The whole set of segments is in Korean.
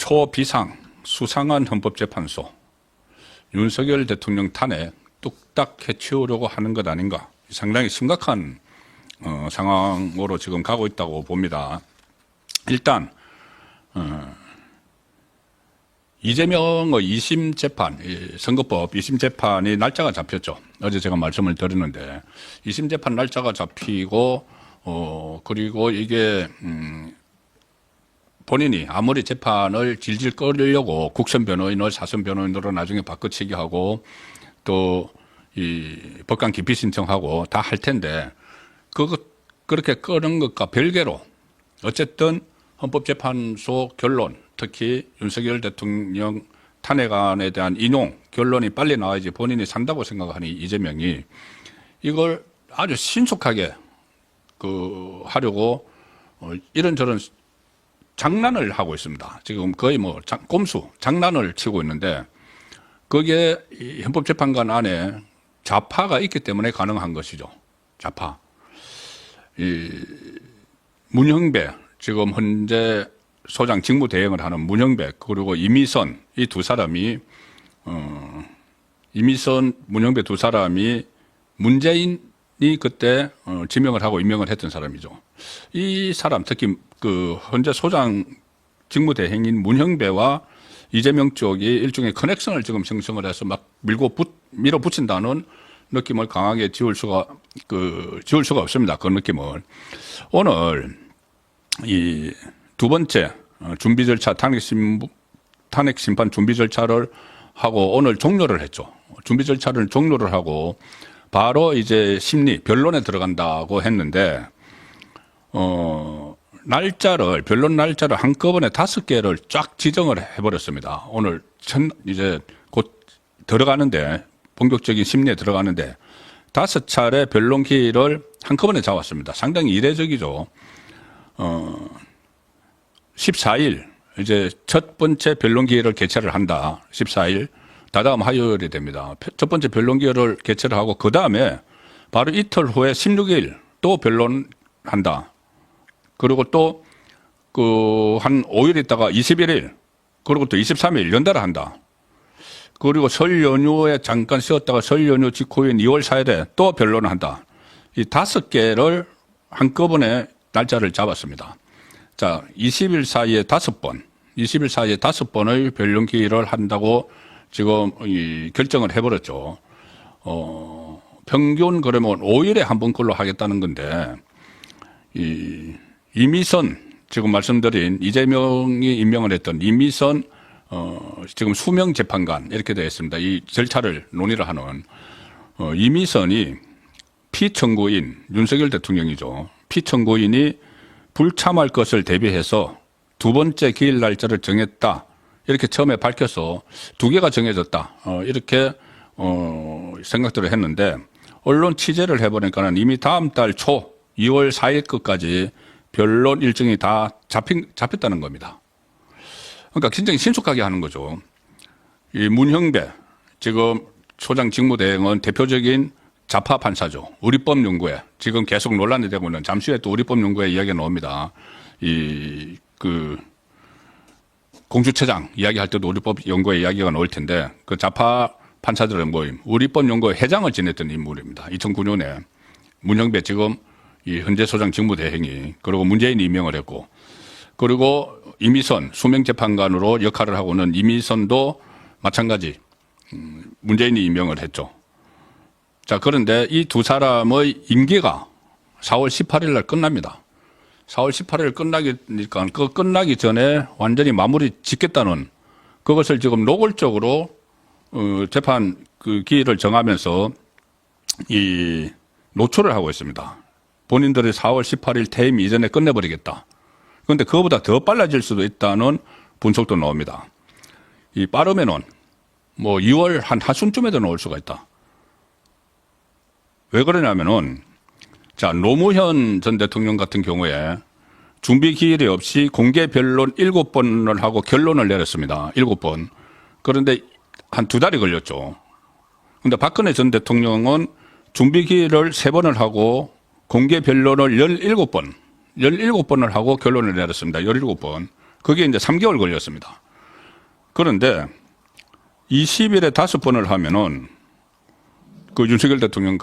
초비상 수상한 헌법재판소 윤석열 대통령 탄핵 뚝딱 해치우려고 하는 것 아닌가, 상당히 심각한 상황으로 지금 가고 있다고 봅니다. 일단 이재명의 2심 재판, 선거법 2심 재판이 날짜가 잡혔죠. 어제 제가 말씀을 드렸는데 2심 재판 날짜가 잡히고 그리고 이게 본인이 아무리 재판을 질질 끌려고 국선 변호인을 사선 변호인으로 나중에 바꿔치기 하고 또 이 법관 기피 신청하고 다 할 텐데 그렇게 끄는 것과 별개로 어쨌든 헌법재판소 결론, 특히 윤석열 대통령 탄핵안에 대한 인용 결론이 빨리 나와야지 본인이 산다고 생각하니 이재명이 이걸 아주 신속하게 하려고 이런저런 장난을 하고 있습니다. 지금 거의 뭐 꼼수, 장난을 치고 있는데 그게 이 헌법재판관 안에 좌파가 있기 때문에 가능한 것이죠. 좌파. 이 문형배, 지금 현재 소장 직무대행을 하는 문형배, 그리고 이미선, 이 두 사람이 이미선, 문형배 두 사람이 문재인이 그때 지명을 하고 임명을 했던 사람이죠. 이 사람, 특히 현재 소장 직무대행인 문형배와 이재명 쪽이 일종의 커넥션을 지금 형성을 해서 막 밀어붙인다는 느낌을 강하게 지울 수가 없습니다. 그 느낌을. 오늘 이 두 번째 준비 절차, 탄핵 심판 준비 절차를 하고 오늘 종료를 했죠. 준비 절차를 종료를 하고 바로 이제 심리, 변론에 들어간다고 했는데, 변론 날짜를 한꺼번에 5개를 쫙 지정을 해버렸습니다. 오늘 이제 곧 들어가는데, 본격적인 심리에 들어가는데, 5차례 변론 기일을 한꺼번에 잡았습니다. 상당히 이례적이죠. 14일, 이제 첫 번째 변론 기일을 개최를 한다. 14일. 다다음 화요일이 됩니다. 첫 번째 변론 기일을 개최를 하고, 그 다음에 바로 이틀 후에 16일 또 변론한다. 그리고 또 한 5일 있다가 21일, 그리고 또 23일 연달아 한다. 그리고 설 연휴에 잠깐 쉬었다가 설 연휴 직후인 2월 4일에 또 변론을 한다. 이 5개를 한꺼번에 날짜를 잡았습니다. 자, 20일 사이에 5번의 변론 기일을 한다고 지금 결정을 해버렸죠. 평균 그러면 5일에 한 번 걸로 하겠다는 건데, 이미선, 지금 말씀드린 이재명이 임명을 했던 이미선, 지금 수명 재판관, 이렇게 되어 있습니다. 이 절차를 논의를 하는, 이미선이 피청구인, 윤석열 대통령이죠. 피청구인이 불참할 것을 대비해서 두 번째 기일 날짜를 정했다. 이렇게 처음에 밝혀서 2개가 정해졌다. 이렇게, 생각들을 했는데, 언론 취재를 해보니까는 이미 다음 달 초, 2월 4일 끝까지 변론 일정이 다 잡혔다는 겁니다. 그러니까 굉장히 신속하게 하는 거죠. 이 문형배, 지금 소장 직무대행은 대표적인 좌파 판사죠. 우리법연구회, 지금 계속 논란이 되고 있는, 잠시 후에 또 우리법연구회 이야기가 나옵니다. 공주처장 이야기할 때도 우리법연구회 이야기가 나올 텐데, 그 좌파 판사들의 모임, 우리법연구회 회장을 지냈던 인물입니다. 2009년에 문형배, 지금 이 현재 소장 직무대행이, 그리고 문재인이 임명을 했고, 그리고 이미선 수명재판관으로 역할을 하고 있는 이미선도 마찬가지 문재인이 임명을 했죠. 자, 그런데 이 두 사람의 임기가 4월 18일 날 끝납니다. 4월 18일 끝나기니까 끝나기 전에 완전히 마무리 짓겠다는, 그것을 지금 노골적으로 재판 기일을 정하면서 노출을 하고 있습니다. 본인들이 4월 18일 퇴임 이전에 끝내버리겠다. 그런데 그거보다 더 빨라질 수도 있다는 분석도 나옵니다. 빠르면은 뭐 2월 하순쯤에도 나올 수가 있다. 왜 그러냐면은, 자, 노무현 전 대통령 같은 경우에 준비 기일이 없이 공개 변론 7번을 하고 결론을 내렸습니다. 7번. 그런데 한 2달이 걸렸죠. 근데 박근혜 전 대통령은 준비 기일을 3번을 하고 공개 변론을 17번을 하고 결론을 내렸습니다. 17번. 그게 이제 3개월 걸렸습니다. 그런데 20일에 5번을 하면은 그 윤석열 대통령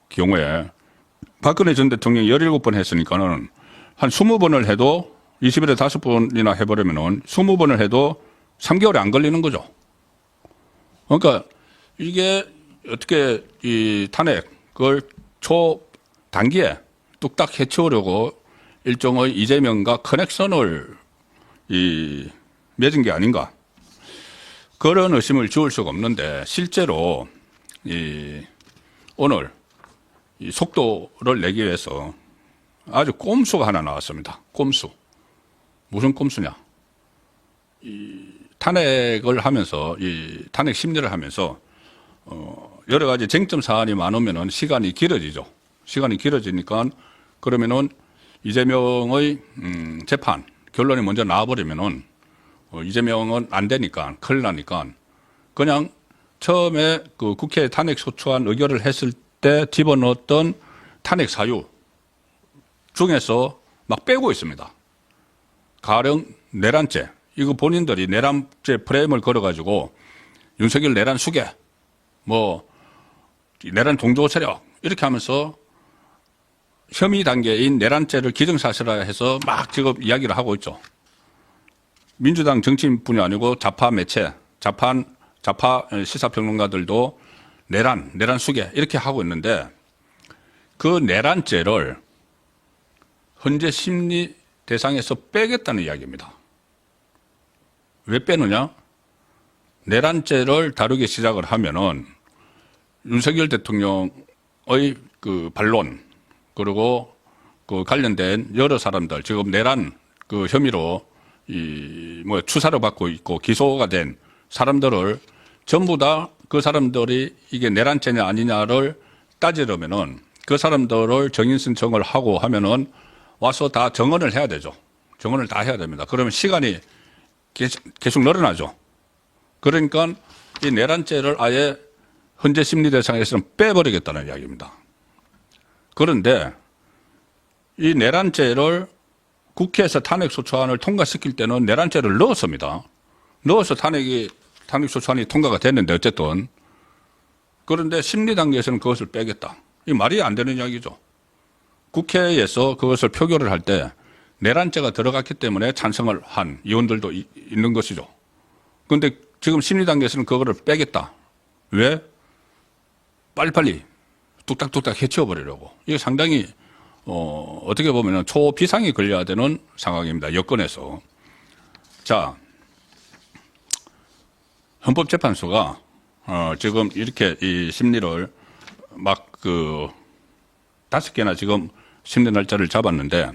경우에 박근혜 전 대통령이 17번 했으니까는 한 20번을 해도 20일에 5번이나 해버리면은 20번을 해도 3개월이 안 걸리는 거죠. 그러니까 이게 어떻게 이 탄핵을 초단기에 뚝딱 해치우려고 일종의 이재명과 커넥션을 맺은 게 아닌가. 그런 의심을 지울 수가 없는데 실제로 오늘 이 속도를 내기 위해서 아주 꼼수가 하나 나왔습니다. 꼼수. 무슨 꼼수냐. 탄핵을 하면서 탄핵 심리를 하면서 여러 가지 쟁점 사안이 많으면은 시간이 길어지죠. 시간이 길어지니까 그러면은 이재명의 재판 결론이 먼저 나와버리면은 이재명은 안 되니까 큰일 나니까 그냥 처음에 그 국회 탄핵 소추안 의결을 했을 때 집어넣었던 탄핵 사유 중에서 막 빼고 있습니다. 가령 내란죄. 이거 본인들이 내란죄 프레임을 걸어가지고 윤석열 내란 수계, 내란 동조 세력 이렇게 하면서 혐의 단계인 내란죄를 기정사실화해서 막 지금 이야기를 하고 있죠. 민주당 정치인뿐이 아니고 좌파 매체, 좌파 시사평론가들도 내란 수계 이렇게 하고 있는데 그 내란죄를 헌재 심리 대상에서 빼겠다는 이야기입니다. 왜 빼느냐? 내란죄를 다루기 시작을 하면은 윤석열 대통령의 그 반론 그리고 그 관련된 여러 사람들 지금 내란 그 혐의로 추사를 받고 있고 기소가 된 사람들을 전부 다 그 사람들이 이게 내란죄냐 아니냐를 따지려면은 그 사람들을 정인 신청을 하고 하면은 와서 다 정언을 해야 되죠. 정언을 다 해야 됩니다. 그러면 시간이 계속 늘어나죠. 그러니까 이 내란죄를 아예 헌재 심리 대상에서는 빼버리겠다는 이야기입니다. 그런데 이 내란죄를 국회에서 탄핵소추안을 통과시킬 때는 내란죄를 넣었습니다. 넣어서 탄핵소추안이 통과가 됐는데 어쨌든 그런데 심리 단계에서는 그것을 빼겠다. 이 말이 안 되는 이야기죠. 국회에서 그것을 표결을 할 때 내란죄가 들어갔기 때문에 찬성을 한 의원들도 있는 것이죠. 그런데 지금 심리 단계에서는 그거를 빼겠다. 왜? 빨리빨리 뚝딱뚝딱 해치워버리려고. 이게 상당히 어떻게 보면 초비상이 걸려야 되는 상황입니다. 여건에서. 자, 헌법재판소가 지금 이렇게 이 심리를 막 5개나 지금 심리 날짜를 잡았는데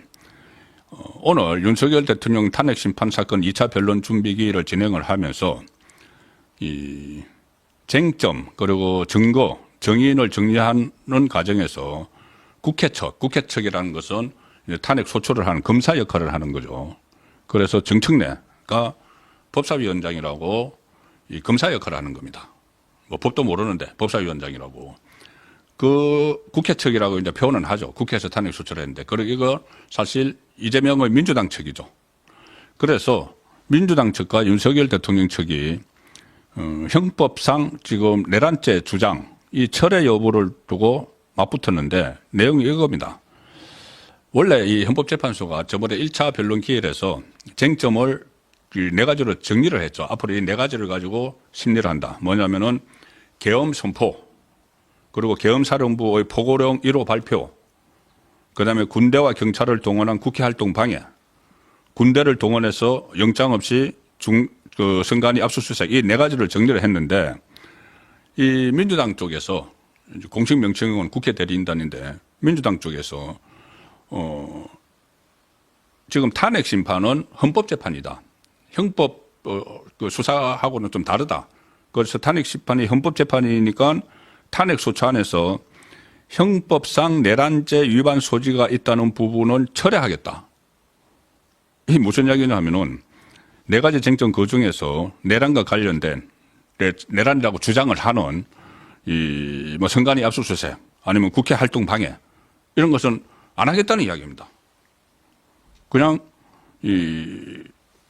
오늘 윤석열 대통령 탄핵 심판 사건 2차 변론 준비기일을 진행을 하면서 이 쟁점 그리고 증거 정인을 정리하는 과정에서 국회측이라는 것은 탄핵 소추를 하는 검사 역할을 하는 거죠. 그래서 정청래가 법사위원장이라고 이 검사 역할을 하는 겁니다. 법도 모르는데 법사위원장이라고. 그 국회측이라고 이제 표현은 하죠. 국회에서 탄핵 소추를 했는데. 그리고 이거 사실 이재명의 민주당 측이죠. 그래서 민주당 측과 윤석열 대통령 측이 형법상 지금 내란죄 주장 이 철회 여부를 두고 맞붙었는데 내용이 이겁니다. 원래 이 헌법재판소가 저번에 1차 변론 기일에서 쟁점을 4가지로 정리를 했죠. 앞으로 이 4가지를 가지고 심리를 한다. 뭐냐면은 계엄 선포, 그리고 계엄사령부의 포고령 1호 발표, 그 다음에 군대와 경찰을 동원한 국회 활동 방해, 군대를 동원해서 영장 없이 선관위 압수수색 이 4가지를 정리를 했는데 이 민주당 쪽에서 공식 명칭은 국회 대리인단인데 민주당 쪽에서 지금 탄핵 심판은 헌법재판이다. 형법 수사하고는 좀 다르다. 그래서 탄핵 심판이 헌법재판이니까 탄핵 소추안에서 형법상 내란죄 위반 소지가 있다는 부분은 철회하겠다. 이게 무슨 이야기냐 하면은 4가지 쟁점 그 중에서 내란과 관련된 내란이라고 주장을 하는 선관위 압수수색 아니면 국회 활동 방해 이런 것은 안 하겠다는 이야기입니다. 그냥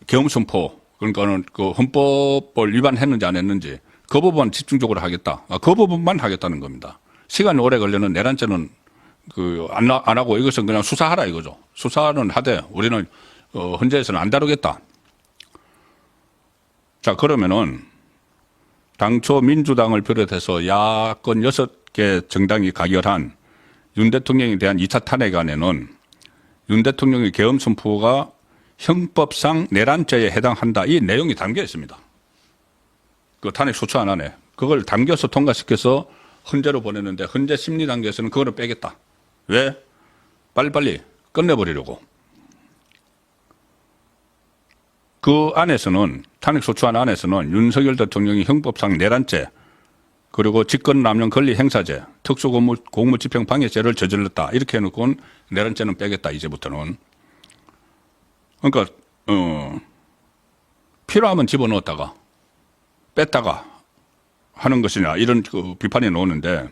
계엄 선포 그러니까는 그 헌법을 위반했는지 안 했는지 그 부분 집중적으로 하겠다. 그 부분만 하겠다는 겁니다. 시간이 오래 걸리는 내란죄는 안 하고 이것은 그냥 수사하라 이거죠. 수사는 하되 우리는 헌재에서는 안 다루겠다. 자, 그러면은 당초 민주당을 비롯해서 야권 6개 정당이 가결한 윤 대통령에 대한 2차 탄핵안에는 윤 대통령의 계엄 선포가 형법상 내란죄에 해당한다. 이 내용이 담겨 있습니다. 그 탄핵 소추안 안에. 그걸 담겨서 통과시켜서 헌재로 보냈는데 헌재 심리 단계에서는 그거를 빼겠다. 왜? 빨리빨리 끝내버리려고. 그 안에서는 탄핵 소추안 안에서는 윤석열 대통령이 형법상 내란죄 그리고 직권남용 권리행사죄 특수공무집행 방해죄를 저질렀다. 이렇게 해놓고는 내란죄는 빼겠다. 이제부터는. 그러니까 필요하면 집어넣었다가 뺐다가 하는 것이냐 이런 그 비판이 나오는데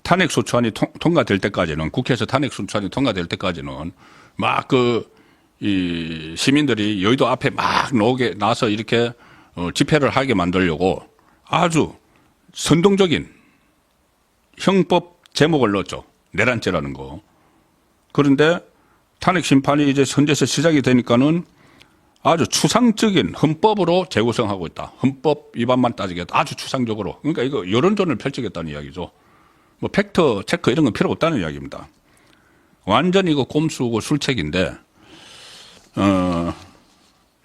탄핵 소추안이 통과될 때까지는 국회에서 탄핵 소추안이 통과될 때까지는 막 이 시민들이 여의도 앞에 막 나서 이렇게 집회를 하게 만들려고 아주 선동적인 형법 제목을 넣었죠. 내란죄라는 거. 그런데 탄핵 심판이 이제 현재에서 시작이 되니까는 아주 추상적인 헌법으로 재구성하고 있다. 헌법 위반만 따지겠다. 아주 추상적으로. 그러니까 이거 여론전을 펼치겠다는 이야기죠. 뭐 팩트 체크 이런 건 필요 없다는 이야기입니다. 완전히 이거 꼼수고 술책인데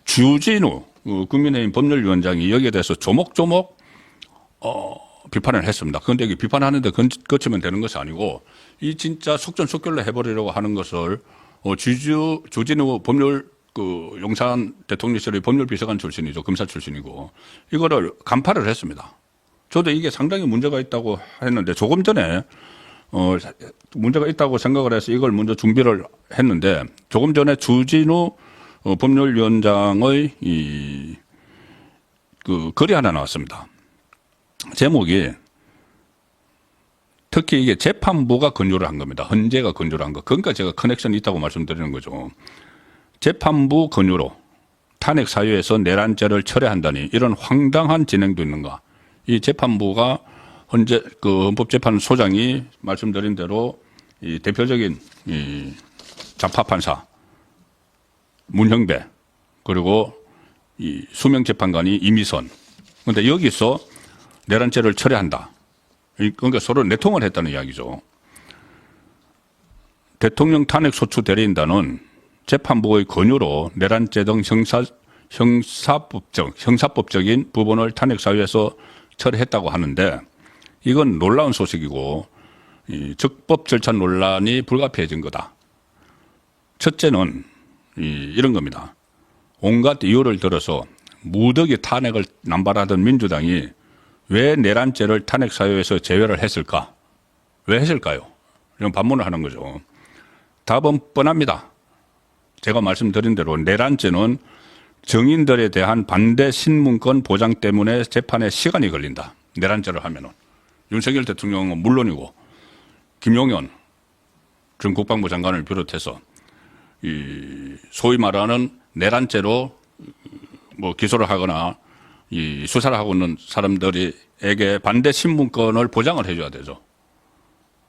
주진우 국민의힘 법률위원장이 여기에 대해서 조목조목 비판을 했습니다. 그런데 이게 비판하는데 거치면 되는 것이 아니고 이 진짜 속전속결로 해버리려고 하는 것을 주진우 법률 용산 대통령실의 법률비서관 출신이죠. 검사 출신이고 이거를 간파를 했습니다. 저도 이게 상당히 문제가 있다고 했는데 조금 전에 문제가 있다고 생각을 해서 이걸 먼저 준비를 했는데 조금 전에 주진우 법률위원장의 글이 하나 나왔습니다. 제목이 특히 이게 재판부가 건조를 한 겁니다. 헌재가 건조를 한 거. 그러니까 제가 커넥션이 있다고 말씀드리는 거죠. 재판부 건조로 탄핵 사유에서 내란죄를 철회한다니 이런 황당한 진행도 있는가. 이 재판부가 헌법재판소장이 말씀드린 대로 이 대표적인 이 좌파판사 문형배 그리고 이 수명 재판관이 이미선. 그런데 여기서 내란죄를 철회한다. 그러니까 서로 내통을 했다는 이야기죠. 대통령 탄핵 소추 대리인단은 재판부의 권유로 내란죄 등 형사법적인 부분을 탄핵 사유에서 철회했다고 하는데 이건 놀라운 소식이고 이 적법 절차 논란이 불가피해진 거다. 첫째는 이런 겁니다. 온갖 이유를 들어서 무더기 탄핵을 남발하던 민주당이 왜 내란죄를 탄핵 사유에서 제외를 했을까? 왜 했을까요? 이런 반문을 하는 거죠. 답은 뻔합니다. 제가 말씀드린 대로 내란죄는 정인들에 대한 반대 신문권 보장 때문에 재판에 시간이 걸린다. 내란죄를 하면은. 윤석열 대통령은 물론이고 김용현 전 국방부 장관을 비롯해서 이 소위 말하는 내란죄로 뭐 기소를 하거나 이 수사를 하고 있는 사람들에게 반대 신문권을 보장을 해줘야 되죠.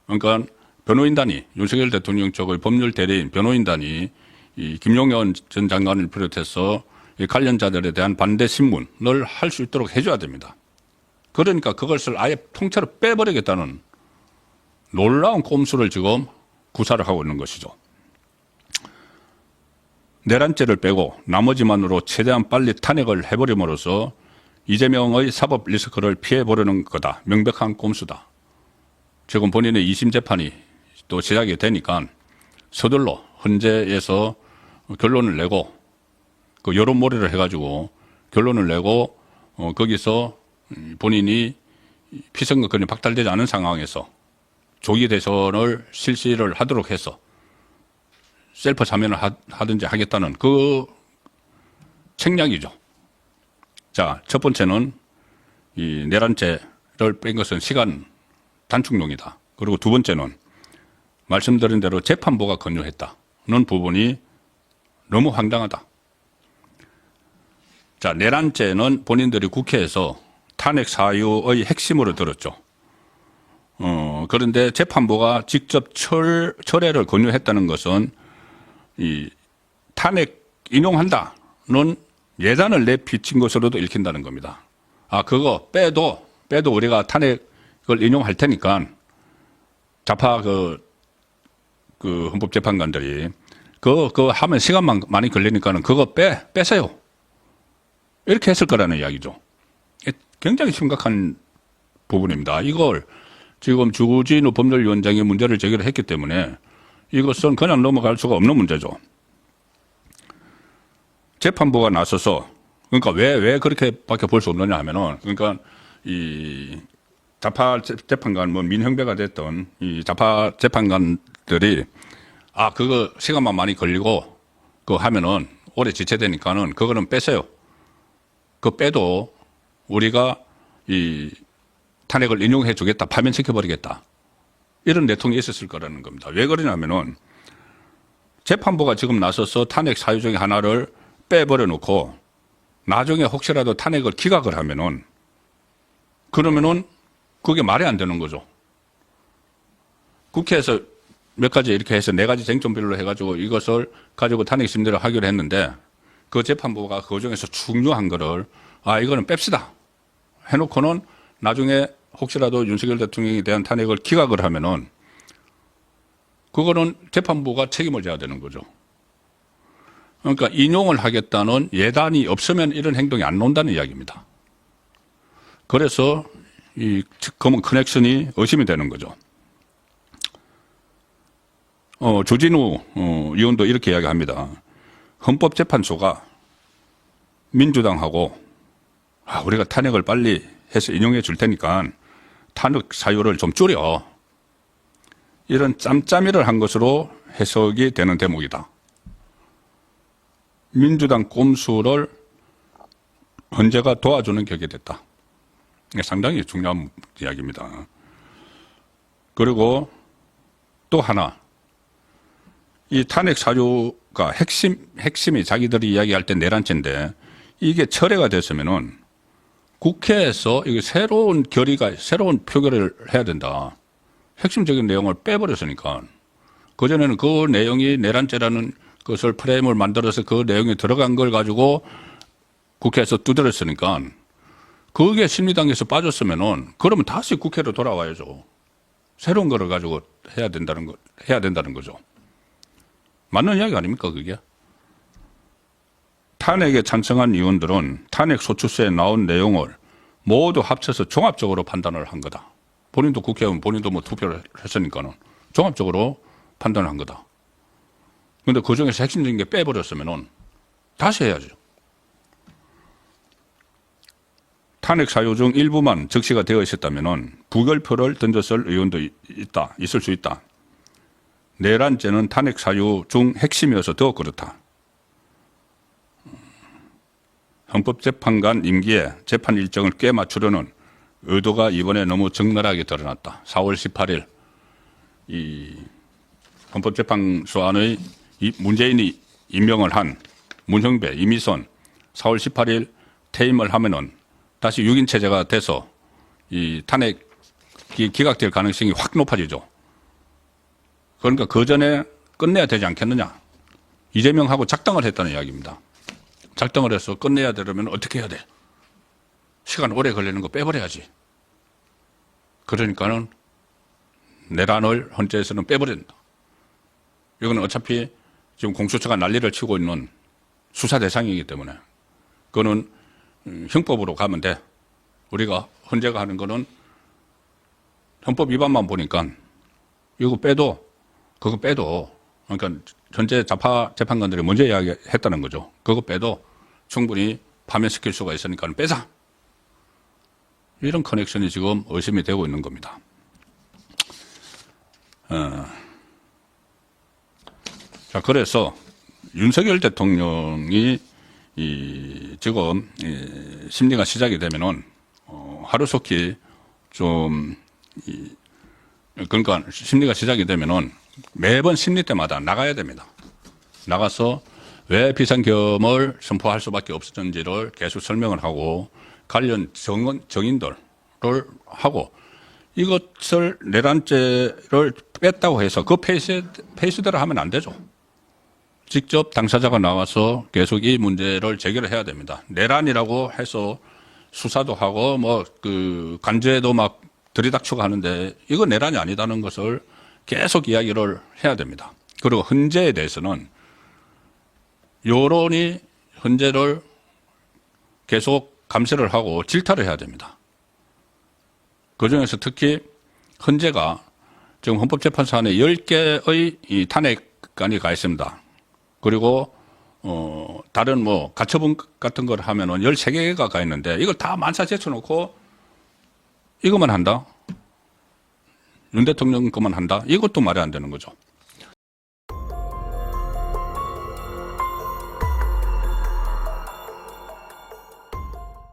그러니까 변호인단이 윤석열 대통령 쪽의 법률 대리인 변호인단이 이 김용현 전 장관을 비롯해서 이 관련자들에 대한 반대 신문을 할 수 있도록 해줘야 됩니다. 그러니까 그것을 아예 통째로 빼버리겠다는 놀라운 꼼수를 지금 구사를 하고 있는 것이죠. 내란죄를 빼고 나머지만으로 최대한 빨리 탄핵을 해버림으로써 이재명의 사법 리스크를 피해보려는 거다. 명백한 꼼수다. 지금 본인의 2심 재판이 또 시작이 되니까 서둘러 헌재에서 결론을 내고 그 여론몰이를 해가지고 결론을 내고 거기서 본인이 피선거권이 박탈되지 않은 상황에서 조기 대선을 실시를 하도록 해서 셀프 참여를 하든지 하겠다는 그 책략이죠. 자, 첫 번째는 이 내란죄를 뺀 것은 시간 단축용이다. 그리고 두 번째는 말씀드린 대로 재판부가 권유했다는 부분이 너무 황당하다. 자, 내란죄는 본인들이 국회에서 탄핵 사유의 핵심으로 들었죠. 그런데 재판부가 직접 철회를 권유했다는 것은 이 탄핵 인용한다는 예단을 내비친 것으로도 읽힌다는 겁니다. 아, 그거 빼도 우리가 탄핵을 인용할 테니까 좌파 그 헌법재판관들이 그거 하면 시간만 많이 걸리니까는 그거 빼세요. 이렇게 했을 거라는 이야기죠. 굉장히 심각한 부분입니다. 이걸 지금 주진우 법률위원장이 문제를 제기를 했기 때문에 이것은 그냥 넘어갈 수가 없는 문제죠. 재판부가 나서서 그러니까 왜 그렇게밖에 볼 수 없느냐 하면은 그러니까 이 좌파 재판관 뭐 민형배가 됐던 이 좌파 재판관들이 아 그거 시간만 많이 걸리고 그거 하면은 오래 지체되니까는 그거는 빼세요. 그거 빼도 우리가 이 탄핵을 인용해 주겠다, 파면시켜 버리겠다. 이런 내통이 있었을 거라는 겁니다. 왜 그러냐면은 재판부가 지금 나서서 탄핵 사유 중에 하나를 빼버려 놓고 나중에 혹시라도 탄핵을 기각을 하면은 그러면은 그게 말이 안 되는 거죠. 국회에서 몇 가지 이렇게 해서 4가지 쟁점별로 해가지고 이것을 가지고 탄핵 심리를 하기로 했는데 그 재판부가 그 중에서 중요한 거를 아, 이거는 뺍시다. 해놓고는 나중에 혹시라도 윤석열 대통령에 대한 탄핵을 기각을 하면은 그거는 재판부가 책임을 져야 되는 거죠. 그러니까 인용을 하겠다는 예단이 없으면 이런 행동이 안 나온다는 이야기입니다. 그래서 이 검은 커넥션이 의심이 되는 거죠. 주진우 의원도 이렇게 이야기합니다. 헌법재판소가 민주당하고 우리가 탄핵을 빨리 해서 인용해 줄 테니까 탄핵 사유를 좀 줄여. 이런 짬짬이를 한 것으로 해석이 되는 대목이다. 민주당 꼼수를 헌재가 도와주는 격이 됐다. 이게 상당히 중요한 이야기입니다. 그리고 또 하나, 이 탄핵 사유가 핵심이 자기들이 이야기할 때 내란죄인데 이게 철회가 됐으면은 국회에서 이게 새로운 표결을 해야 된다. 핵심적인 내용을 빼버렸으니까. 그전에는 그 내용이 내란죄라는 것을 프레임을 만들어서 그 내용이 들어간 걸 가지고 국회에서 두드렸으니까 그게 심리당에서 빠졌으면은 그러면 다시 국회로 돌아와야죠. 새로운 거를 가지고 해야 된다는 거죠. 맞는 이야기 아닙니까, 그게? 탄핵에 찬성한 의원들은 탄핵 소추서에 나온 내용을 모두 합쳐서 종합적으로 판단을 한 거다. 본인도 국회의원, 본인도 뭐 투표를 했으니까는 종합적으로 판단을 한 거다. 그런데 그 중에서 핵심적인 게 빼버렸으면은 다시 해야죠. 탄핵 사유 중 일부만 적시가 되어 있었다면은 부결표를 던졌을 의원도 있을 수 있다. 내란죄는 탄핵 사유 중 핵심이어서 더 그렇다. 헌법재판관 임기에 재판 일정을 꽤 맞추려는 의도가 이번에 너무 적나라하게 드러났다. 4월 18일 이 헌법재판소 안의 문재인이 임명을 한 문형배, 이미선 4월 18일 퇴임을 하면은 다시 6인 체제가 돼서 이 탄핵이 기각될 가능성이 확 높아지죠. 그러니까 그 전에 끝내야 되지 않겠느냐. 이재명하고 작당을 했다는 이야기입니다. 작당을 해서 끝내야 되려면 어떻게 해야 돼? 시간 오래 걸리는 거 빼버려야지. 그러니까는 내란을 헌재에서는 빼버린다. 이거는 어차피 지금 공수처가 난리를 치고 있는 수사 대상이기 때문에 그거는 형법으로 가면 돼. 우리가 헌재가 하는 거는 헌법 위반만 보니까 이거 그거 빼도 그러니까 현재 좌파 재판관들이 먼저 이야기했다는 거죠. 그거 빼도 충분히 파면시킬 수가 있으니까 빼자. 이런 커넥션이 지금 의심이 되고 있는 겁니다. 자, 그래서 윤석열 대통령이 지금 심리가 시작이 되면은 하루속히 좀 그러니까 심리가 시작이 되면은 매번 심리 때마다 나가야 됩니다. 나가서 왜 비상계엄을 선포할 수밖에 없었는지를 계속 설명을 하고 관련 정인들을 하고 이것을 내란죄를 뺐다고 해서 그 페이스대로 하면 안 되죠. 직접 당사자가 나와서 계속 이 문제를 제기를 해야 됩니다. 내란이라고 해서 수사도 하고 관제도 막 들이닥치고 하는데 이거 내란이 아니다는 것을 계속 이야기를 해야 됩니다. 그리고 헌재에 대해서는 여론이 헌재를 계속 감시를 하고 질타를 해야 됩니다. 그중에서 특히 헌재가 지금 헌법재판소 안에 10개의 이 탄핵안이 가 있습니다. 그리고 다른 가처분 같은 걸 하면은 13개가 가 있는데 이걸 다 만사 제쳐놓고 이것만 한다? 윤 대통령 것만 한다? 이것도 말이 안 되는 거죠.